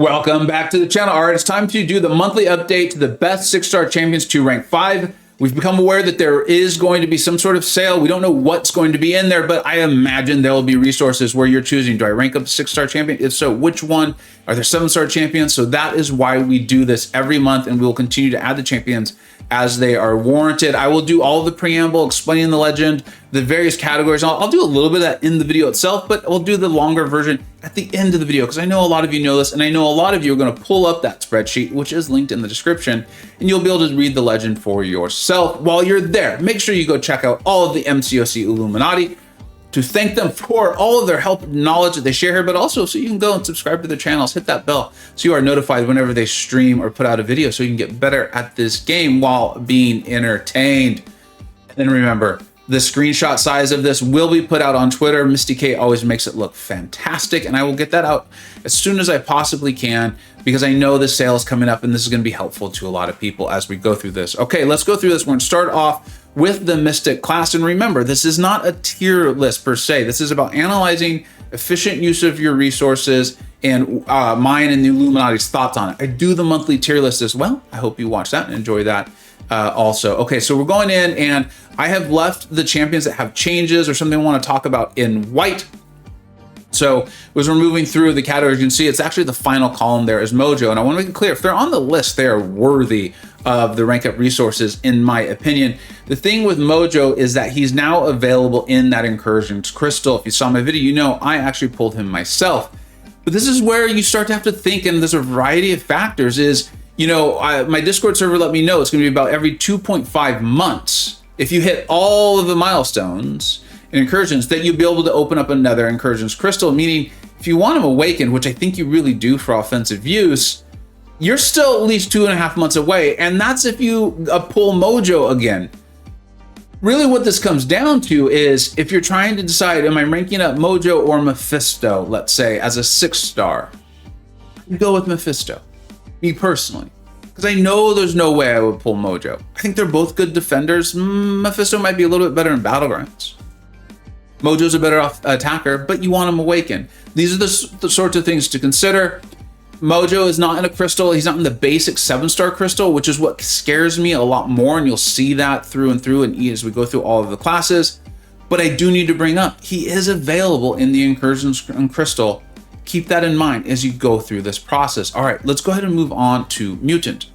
Welcome back to the channel. All right, it's time to do the monthly update to the best 6-star champions to rank 5. We've become aware that there is going to be some sort of sale. We don't know what's going to be in there, but I imagine there will be resources where you're choosing. Do I rank up a 6-star champion? If so, which one? Are there 7-star champions? So that is why we do this every month, and we will continue to add the champions as they are warranted. I will do all of the preamble, explaining the legend, the various categories. I'll do a little bit of that in the video itself, but we'll do the longer version at the end of the video because I know a lot of you know this, and I know a lot of you are going to pull up that spreadsheet, which is linked in the description, and you'll be able to read the legend for yourself. While you're there, make sure you go check out all of the MCoC Illuminati to thank them for all of their help and knowledge that they share here, but also so you can go and subscribe to their channels, hit that bell so you are notified whenever they stream or put out a video so you can get better at this game while being entertained. And then remember, the screenshot size of this will be put out on Twitter. Misty K always makes it look fantastic, and I will get that out as soon as I possibly can because I know the sale is coming up and this is going to be helpful to a lot of people as we go through this. Okay, let's go through this. We're going to start off with the Mystic class, and remember, this is not a tier list per se. This is about analyzing efficient use of your resources and mine and the Illuminati's thoughts on it. I do the monthly tier list as well. I hope you watch that and enjoy that also. Okay, so we're going in, and I have left the champions that have changes or something I want to talk about in white. So as we're moving through the categories, you can see it's actually the final column there is Mojo. And I want to make it clear, if they're on the list, they are worthy of the rank up resources, in my opinion. The thing with Mojo is that he's now available in that Incursions Crystal. If you saw my video, you know I actually pulled him myself. But this is where you start to have to think, and there's a variety of factors is, you know, my Discord server let me know it's going to be about every 2.5 months. If you hit all of the milestones in Incursions, that you'll be able to open up another Incursions Crystal, meaning if you want him awakened, which I think you really do for offensive use, you're still at least 2.5 months away, and that's if you pull Mojo again. Really what this comes down to is if you're trying to decide, am I ranking up Mojo or Mephisto, let's say, as a 6-star, you go with Mephisto, me personally. Because I know there's no way I would pull Mojo. I think they're both good defenders. Mephisto might be a little bit better in Battlegrounds. Mojo's a better attacker, but you want him awakened. These are the sorts of things to consider. Mojo is not in a crystal. He's not in the basic 7-star crystal, which is what scares me a lot more, and you'll see that through and through and as we go through all of the classes. But I do need to bring up, he is available in the Incursions Crystal. Keep that in mind as you go through this process. All right, let's go ahead and move on to Mutant.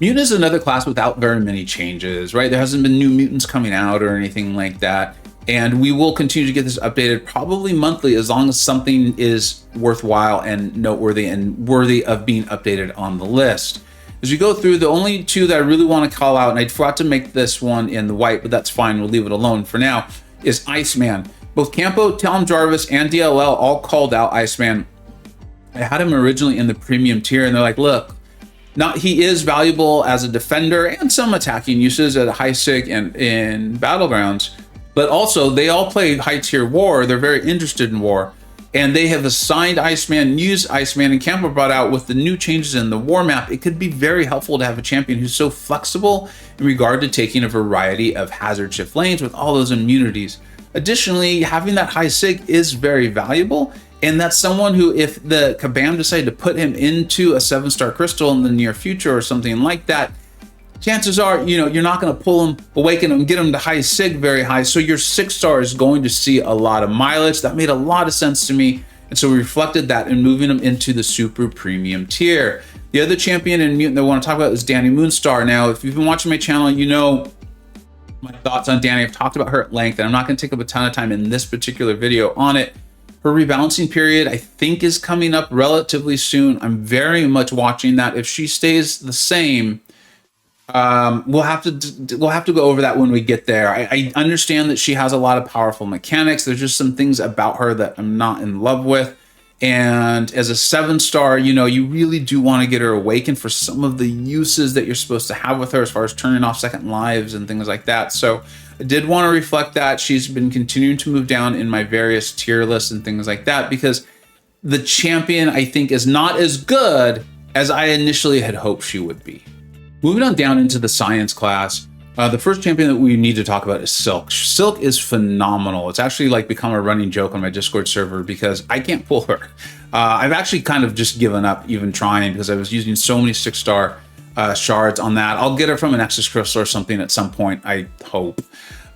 Mutant is another class without very many changes, right? There hasn't been new mutants coming out or anything like that. And we will continue to get this updated probably monthly as long as something is worthwhile and noteworthy and worthy of being updated on the list. As we go through, the only two that I really want to call out, and I forgot to make this one in the white, but that's fine, we'll leave it alone for now, is Iceman. Both Campo, Tom Jarvis, and DLL all called out Iceman. I had him originally in the premium tier, and they're like, look, he is valuable as a defender and some attacking uses at high sig and in Battlegrounds. But also, they all play high-tier war. They're very interested in war. And they have assigned Iceman, used Iceman, and Campo brought out with the new changes in the war map. It could be very helpful to have a champion who's so flexible in regard to taking a variety of hazard shift lanes with all those immunities. Additionally, having that high sig is very valuable. And that's someone who, if the Kabam decide to put him into a 7-star crystal in the near future or something like that, chances are, you know, you're not going to pull him, awaken him, get him to high sig very high. So your 6-star is going to see a lot of mileage. That made a lot of sense to me. And so we reflected that in moving him into the super premium tier. The other champion in Mutant that I want to talk about is Danny Moonstar. Now, if you've been watching my channel, you know my thoughts on Danny. I've talked about her at length, and I'm not going to take up a ton of time in this particular video on it. Her rebalancing period, I think, is coming up relatively soon. I'm very much watching that. If she stays the same, we'll have to go over that when we get there. I understand that she has a lot of powerful mechanics. There's just some things about her that I'm not in love with. And as a 7-star, you know, you really do want to get her awakened for some of the uses that you're supposed to have with her as far as turning off second lives and things like that. So I did want to reflect that. She's been continuing to move down in my various tier lists and things like that because the champion, I think, is not as good as I initially had hoped she would be. Moving on down into the science class, the first champion that we need to talk about is Silk. Silk is phenomenal. It's actually like become a running joke on my Discord server because I can't pull her. I've actually kind of just given up even trying because I was using so many 6-star shards on that. I'll get her from an Nexus Crystal or something at some point, I hope.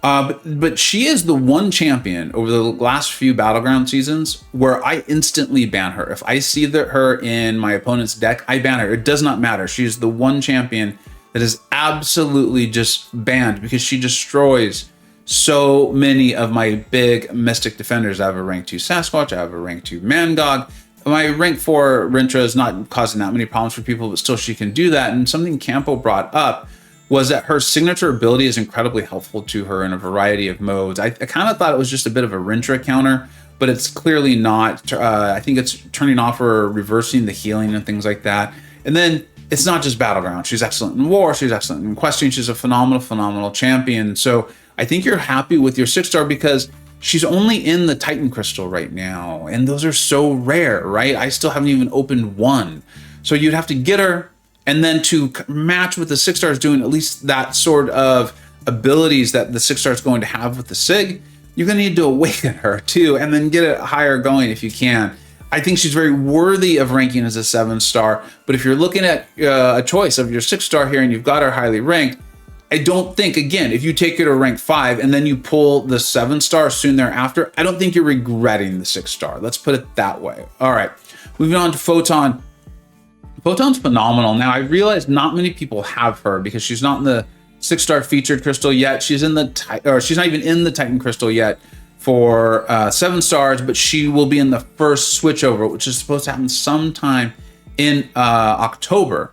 But she is the one champion over the last few Battleground seasons where I instantly ban her. If I see her in my opponent's deck, I ban her. It does not matter. She is the one champion that is absolutely just banned because she destroys so many of my big Mystic defenders. I have a rank 2 Sasquatch, I have a rank 2 Mangog. My rank 4 Rintra is not causing that many problems for people, but still she can do that. And something Campo brought up was that her signature ability is incredibly helpful to her in a variety of modes. I kind of thought it was just a bit of a Rintra counter, but it's clearly not. I think it's turning off or reversing the healing and things like that. And then it's not just Battleground. She's excellent in War. She's excellent in Questing. She's a phenomenal champion. So I think you're happy with your 6-star because she's only in the Titan Crystal right now. And those are so rare, right? I still haven't even opened one. So you'd have to get her, and then to match with the 6-stars doing at least that sort of abilities that the 6-star is going to have with the Sig, you're going to need to awaken her too, and then get it higher going if you can. I think she's very worthy of ranking as a 7-star, but if you're looking at a choice of your 6-star here and you've got her highly ranked, I don't think, again, if you take her to rank 5 and then you pull the 7-star soon thereafter, I don't think you're regretting the 6-star. Let's put it that way. All right, moving on to Photon. Photon's phenomenal. Now, I realize not many people have her because she's not in the 6-star featured crystal yet. She's in the she's not even in the Titan crystal yet for 7 stars, but she will be in the first switchover, which is supposed to happen sometime in October.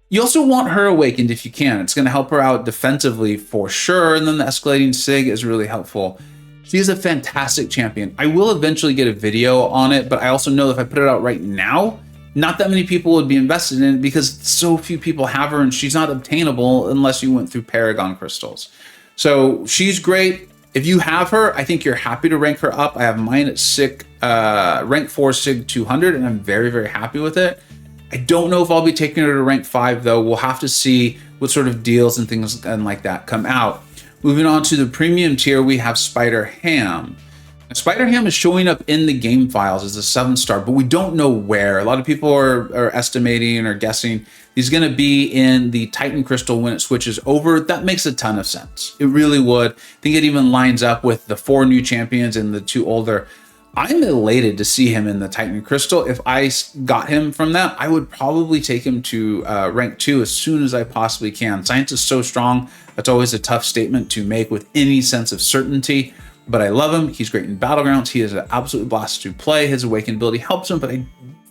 You also want her awakened if you can. It's going to help her out defensively for sure, and then the escalating Sig is really helpful. She is a fantastic champion. I will eventually get a video on it, but I also know that if I put it out right now, not that many people would be invested in it because so few people have her and she's not obtainable unless you went through Paragon crystals. So she's great. If you have her, I think you're happy to rank her up. I have mine at rank 4 Sig 200 and I'm very happy with it. I don't know if I'll be taking her to rank 5 though. We'll have to see what sort of deals and things and like that come out. Moving on to the premium tier, we have Spider Ham. Spider Ham is showing up in the game files as a 7-star, but we don't know where. A lot of people are estimating or guessing he's going to be in the Titan Crystal when it switches over. That makes a ton of sense. It really would. I think it even lines up with the 4 new champions and the 2 older. I'm elated to see him in the Titan Crystal. If I got him from that, I would probably take him to rank 2 as soon as I possibly can. Science is so strong. That's always a tough statement to make with any sense of certainty. But I love him. He's great in Battlegrounds. He is an absolute blast to play. His awakened ability helps him, but if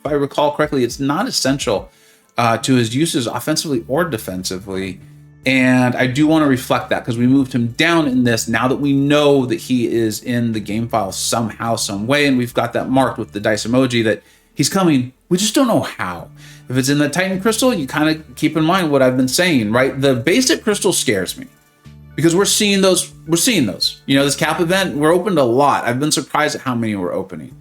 I recall correctly, it's not essential to his uses offensively or defensively. And I do want to reflect that because we moved him down in this now that we know that he is in the game file somehow, some way, and we've got that marked with the dice emoji that he's coming. We just don't know how. If it's in the Titan Crystal, you kind of keep in mind what I've been saying, right? The basic crystal scares me. Because we're seeing those. You know, this cap event, we're opened a lot. I've been surprised at how many we're opening.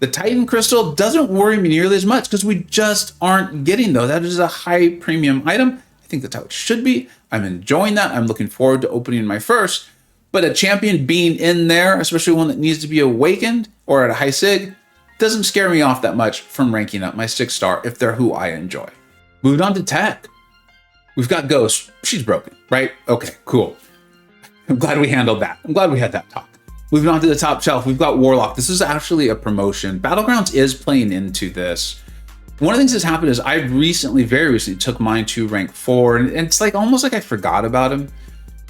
The Titan Crystal doesn't worry me nearly as much because we just aren't getting those. That is a high premium item. I think that's how it should be. I'm enjoying that. I'm looking forward to opening my first. But a champion being in there, especially one that needs to be awakened or at a high Sig, doesn't scare me off that much from ranking up my 6-star if they're who I enjoy. Moving on to tech. We've got Ghost. She's broken, right? Okay, cool. I'm glad we handled that. I'm glad we had that talk. Moving on to the top shelf, we've got Warlock. This is actually a promotion. Battlegrounds is playing into this. One of the things that's happened is I very recently took mine to rank 4, and it's like almost like I forgot about him.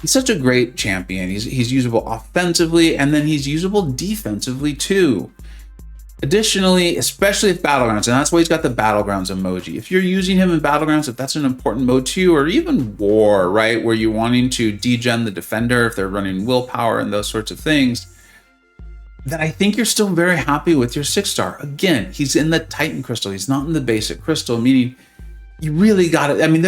He's such a great champion. He's usable offensively, and then he's usable defensively too. Additionally, especially if Battlegrounds, and that's why he's got the Battlegrounds emoji. If you're using him in Battlegrounds, if that's an important mode to you, or even War, right, where you're wanting to degen the defender, if they're running willpower and those sorts of things, then I think you're still very happy with your 6-star. Again, he's in the Titan Crystal. He's not in the basic Crystal, meaning you really got it. I mean,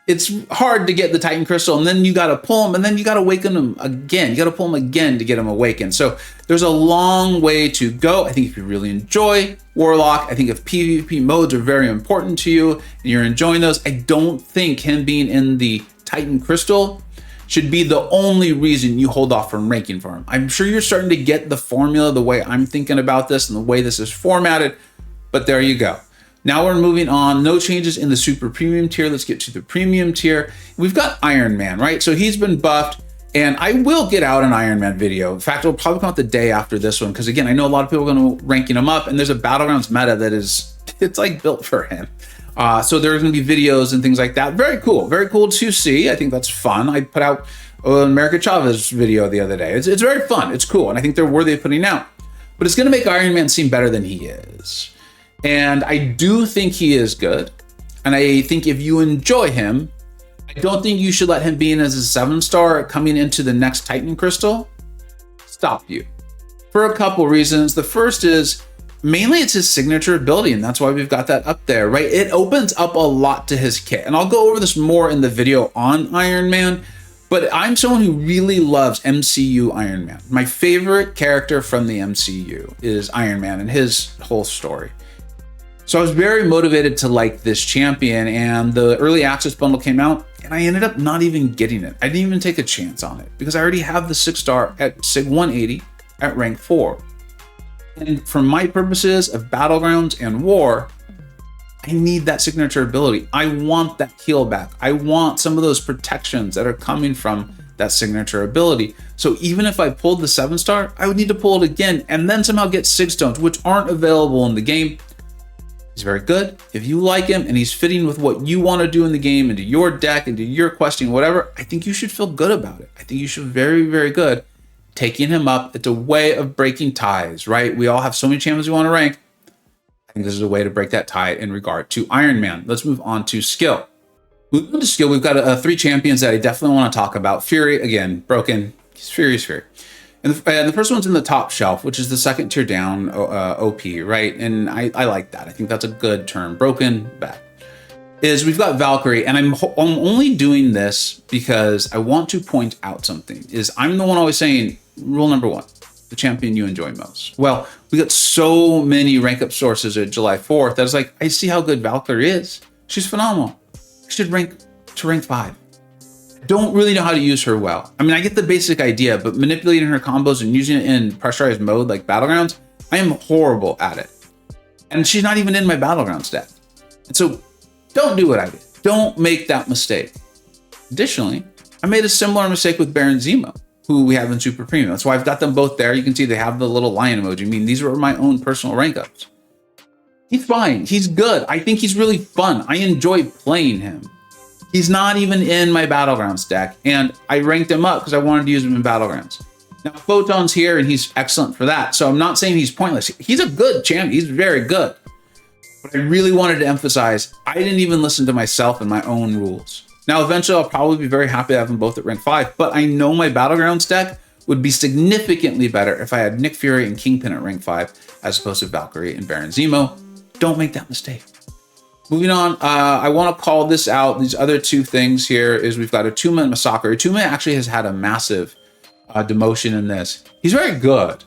it's hard to get the Titan Crystal, and then you got to pull him, and then you got to awaken him again. You got to pull him again to get him awakened. So there's a long way to go. I think if you really enjoy Warlock, I think if PvP modes are very important to you and you're enjoying those, I don't think him being in the Titan Crystal should be the only reason you hold off from ranking for him. I'm sure you're starting to get the formula, the way I'm thinking about this and the way this is formatted. But there you go. Now we're moving on. No changes in the super premium tier. Let's get to the premium tier. We've got Iron Man, right? So he's been buffed, and I will get out an Iron Man video. In fact, it'll probably come out the day after this one, because again, I know a lot of people are going to ranking him up, and there's a Battlegrounds meta that is, it's like built for him. So there's going to be videos and things like that. Very cool to see. I think that's fun. I put out America Chavez video the other day. It's very fun. It's cool, and I think they're worthy of putting out. But it's going to make Iron Man seem better than he is. And I do think he is good. And I think if you enjoy him, I don't think you should let him be in as a 7-star coming into the next Titan Crystal stop you. For a couple reasons. The first is, mainly it's his signature ability, and that's why we've got that up there, right? It opens up a lot to his kit. And I'll go over this more in the video on Iron Man, but I'm someone who really loves MCU Iron Man. My favorite character from the MCU is Iron Man and his whole story. So I was very motivated to like this champion, and the early access bundle came out, and I ended up not even getting it. I didn't even take a chance on it because I already have the 6-star at Sig 180 at rank 4. And for my purposes of Battlegrounds and War, I need that signature ability. I want that heal back. I want some of those protections that are coming from that signature ability. So even if I pulled the 7-star, I would need to pull it again and then somehow get 6 stones, which aren't available in the game. He's very good. If you like him and he's fitting with what you want to do in the game, into your deck, into your questing, whatever, I think you should feel good about it. I think you should very, very good taking him up. It's a way of breaking ties, right? We all have so many champions we want to rank. I think this is a way to break that tie in regard to Iron Man. Let's move on to skill. Moving on to skill, we've got 3 champions that I definitely want to talk about. Fury, again, broken. He's Fury's Fury. And the first one's in the top shelf, which is the 2nd tier down OP, right? And I like that. I think that's a good term. Broken, bad. We've got Valkyrie, and I'm only doing this because I want to point out something. I'm the one always saying, rule number 1, the champion you enjoy most. Well, we got so many rank up sources at July 4th that it's like, I see how good Valkyrie is. She's phenomenal. I should rank to rank 5. Don't really know how to use her well. I mean, I get the basic idea, but manipulating her combos and using it in pressurized mode like Battlegrounds, I am horrible at it. And she's not even in my Battlegrounds deck. And so don't do what I did. Don't make that mistake. Additionally, I made a similar mistake with Baron Zemo, who we have in Super Premium. That's why I've got them both there. You can see they have the little lion emoji. I mean, these were my own personal rank ups. He's fine. He's good. I think he's really fun. I enjoy playing him. He's not even in my Battlegrounds deck, and I ranked him up because I wanted to use him in Battlegrounds. Now, Photon's here, and he's excellent for that, so I'm not saying he's pointless. He's a good champion. He's very good. But I really wanted to emphasize, I didn't even listen to myself and my own rules. Now, eventually, I'll probably be very happy to have them both at rank 5, but I know my Battlegrounds deck would be significantly better if I had Nick Fury and Kingpin at rank 5, as opposed to Valkyrie and Baron Zemo. Don't make that mistake. Moving on, I want to call this out. These other 2 things here is we've got Atuma and Masakura. Atuma actually has had a massive demotion in this. He's very good.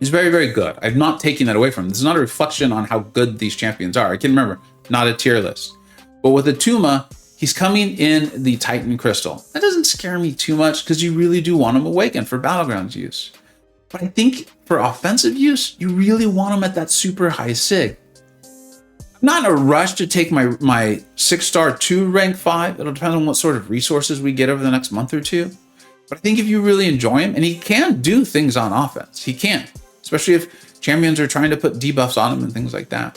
He's very, very good. I'm not taking that away from him. This is not a reflection on how good these champions are. I can remember, not a tier list. But with Atuma, he's coming in the Titan Crystal. That doesn't scare me too much because you really do want him awakened for Battlegrounds use. But I think for offensive use, you really want him at that super high sig. Not in a rush to take my 6-star to rank 5. It'll depend on what sort of resources we get over the next month or 2. But I think if you really enjoy him, and he can do things on offense, he can, especially if champions are trying to put debuffs on him and things like that.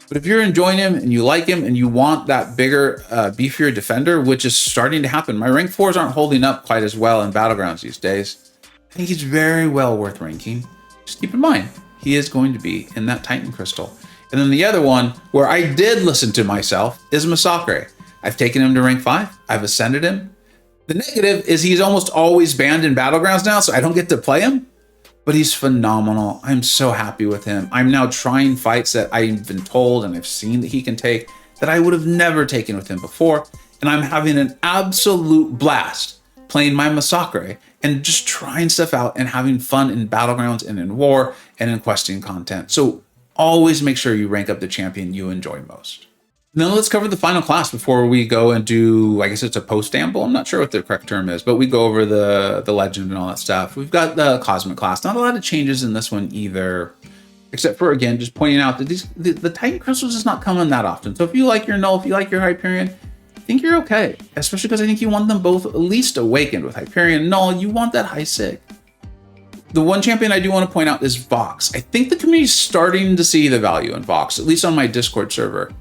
But if you're enjoying him and you like him and you want that bigger, beefier defender, which is starting to happen, my rank 4s aren't holding up quite as well in Battlegrounds these days. I think he's very well worth ranking. Just keep in mind, he is going to be in that Titan Crystal. And then the other one, where I did listen to myself, is Masakura. I've taken him to rank 5. I've ascended him. The negative is he's almost always banned in Battlegrounds now, so I don't get to play him. But he's phenomenal. I'm so happy with him. I'm now trying fights that I've been told and I've seen that he can take that I would have never taken with him before. And I'm having an absolute blast playing my Masakura and just trying stuff out and having fun in Battlegrounds and in War and in questing content. So always make sure you rank up the champion you enjoy most. Now let's cover the final class before we go and do, I guess it's a post-amble. I'm not sure what the correct term is, but we go over the legend and all that stuff. We've got the Cosmic class. Not a lot of changes in this one either. except for, again, just pointing out that the Titan crystals is not coming that often. So if you like your Null, if you like your Hyperion, I think you're okay, especially because I think you want them both at least awakened. With Hyperion and Null, you want that high sig. The one champion I do want to point out is Vox. I think the community is starting to see the value in Vox, at least on my Discord server.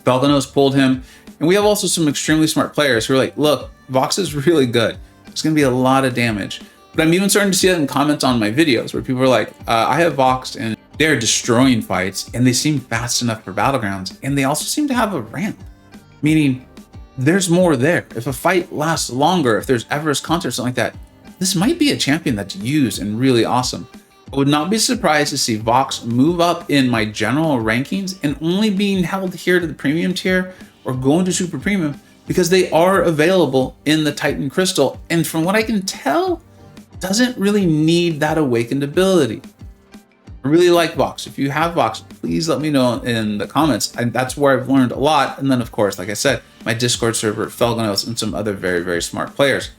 Belganos pulled him, and we have also some extremely smart players who are like, look, Vox is really good. It's going to be a lot of damage. But I'm even starting to see that in comments on my videos where people are like, I have Vox and they're destroying fights and they seem fast enough for Battlegrounds. And they also seem to have a ramp, meaning there's more there. If a fight lasts longer, if there's Everest content or something like that, this might be a champion that's used and really awesome. I would not be surprised to see Vox move up in my general rankings and only being held here to the premium tier or going to super premium because they are available in the Titan Crystal. And from what I can tell, doesn't really need that awakened ability. I really like Vox. If you have Vox, please let me know in the comments. And that's where I've learned a lot. And then, of course, like I said, my Discord server, Felganos, and some other very, very smart players.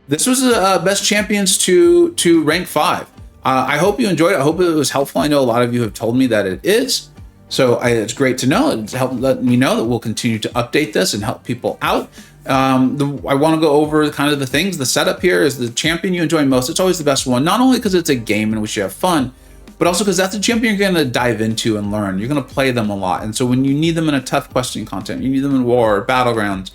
This was the best champions to rank 5. I hope you enjoyed it. I hope it was helpful. I know a lot of you have told me that it is. So it's great to know. It's helped let me know that we'll continue to update this and help people out. I want to go over kind of the things. The setup here is the champion you enjoy most. It's always the best one, not only because it's a game and we should have fun, but also because that's a champion you're going to dive into and learn. You're going to play them a lot. And so when you need them in a tough questing content, you need them in war or battlegrounds,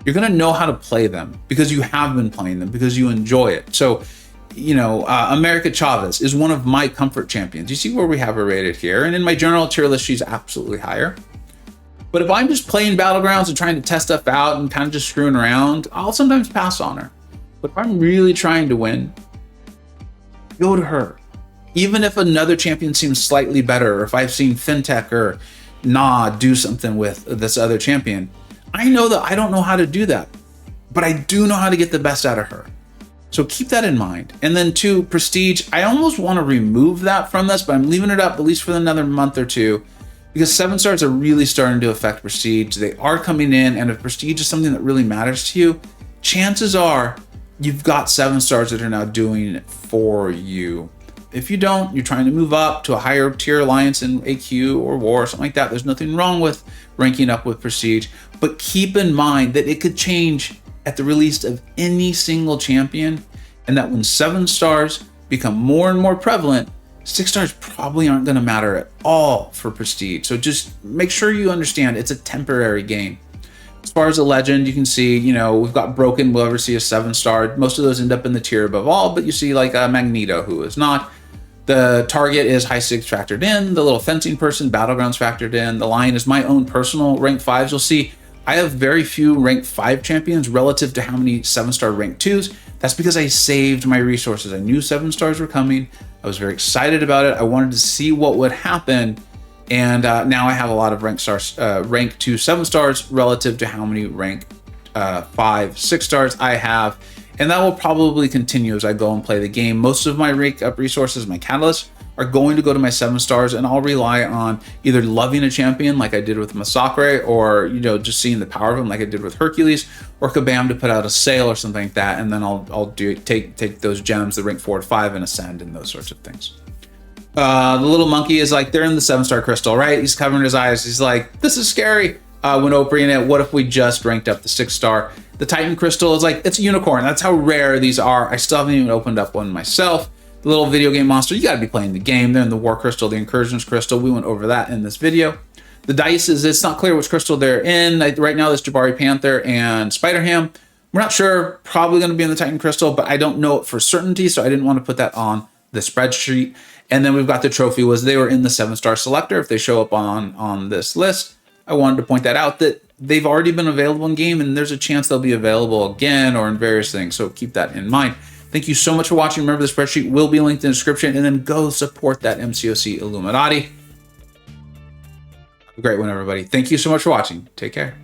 you're going to know how to play them because you have been playing them, because you enjoy it. So, you know, America Chavez is one of my comfort champions. You see where we have her rated here. And in my general tier list, she's absolutely higher. But if I'm just playing Battlegrounds and trying to test stuff out and kind of just screwing around, I'll sometimes pass on her. But if I'm really trying to win, go to her. Even if another champion seems slightly better, or if I've seen Fintech or Nah do something with this other champion, I know that I don't know how to do that, but I do know how to get the best out of her. So keep that in mind. And then 2, Prestige. I almost want to remove that from this, but I'm leaving it up at least for another month or 2. Because 7 stars are really starting to affect Prestige. They are coming in, and if Prestige is something that really matters to you, chances are you've got 7 stars that are now doing it for you. If you don't, you're trying to move up to a higher tier alliance in AQ or War or something like that. There's nothing wrong with ranking up with Prestige, but keep in mind that it could change at the release of any single champion, and that when 7 stars become more and more prevalent, 6 stars probably aren't going to matter at all for Prestige. So just make sure you understand it's a temporary game. As far as a legend, you can see, you know, we've got Broken, we'll ever see a 7 star. Most of those end up in the tier above all, but you see like Magneto, who is not. The target is high 6 factored in, the little fencing person, Battlegrounds factored in. The Lion is my own personal rank 5s. You'll see I have very few rank 5 champions relative to how many 7 star rank 2s. That's because I saved my resources. I knew 7 stars were coming. I was very excited about it. I wanted to see what would happen. And now I have a lot of rank 2 7 stars relative to how many rank 5 6 stars I have. And that will probably continue as I go and play the game. Most of my rank up resources, my catalysts, are going to go to my 7 stars, and I'll rely on either loving a champion like I did with Massacre, or, you know, just seeing the power of him like I did with Hercules, or Kabam to put out a sale or something like that, and then I'll take those gems, the rank 4 to 5, and ascend and those sorts of things. The little monkey is like, they're in the 7 star crystal, right? He's covering his eyes. He's like, this is scary. When opening it, what if we just ranked up the 6 star? The Titan crystal is like, it's a unicorn. That's how rare these are. I still haven't even opened up one myself. The little video game monster, you got to be playing the game. They're in the War Crystal, the Incursions Crystal. We went over that in this video. The dice is, it's not clear which crystal they're in. Right now, there's Jabari Panther and Spider-Ham. We're not sure, probably going to be in the Titan Crystal, but I don't know it for certainty, so I didn't want to put that on the spreadsheet. And then we've got the trophy was they were in the 7 star selector. If they show up on this list, I wanted to point that out, that they've already been available in game, and there's a chance they'll be available again or in various things. So keep that in mind. Thank you so much for watching. Remember, the spreadsheet will be linked in the description, and then go support that MCoC Illuminati. Have a great one, everybody. Thank you so much for watching. Take care.